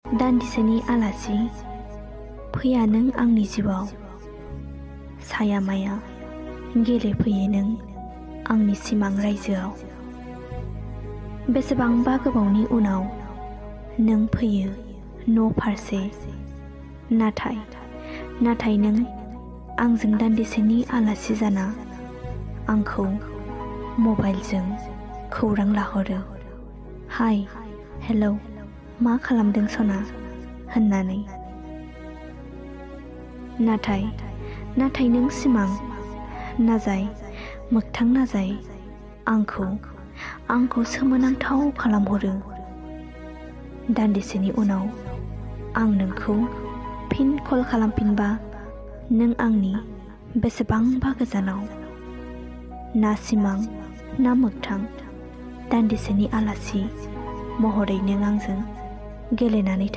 दान्दिसेनि आलासि फैया नों आंनि जिउआव साया माया गेलेफैयो नों आंनि सिमां रायजोआव बेसेबांबा गोबावनि उनाव नों फैयो न' फारसे नाथाय नों आंजों दान्दिसेनि आलासि जाना आंखौ मबाइलजों खौरां लाहरो हाय हेलौ मा खालामदों सना होननानै नाथाय नों सिमां नाजाय मोगथां नाजाय आंखौ सोमोनांथाव खालामहरो दान्दिसेनि उनाव आं नोंखौ फिन कल खालामफिनबा नों आंनि बेसेबांबा गोजानाव ना सिमां ना मोगथां दान्दिसेनि आलासि महरै नों आंजों गेलेनानै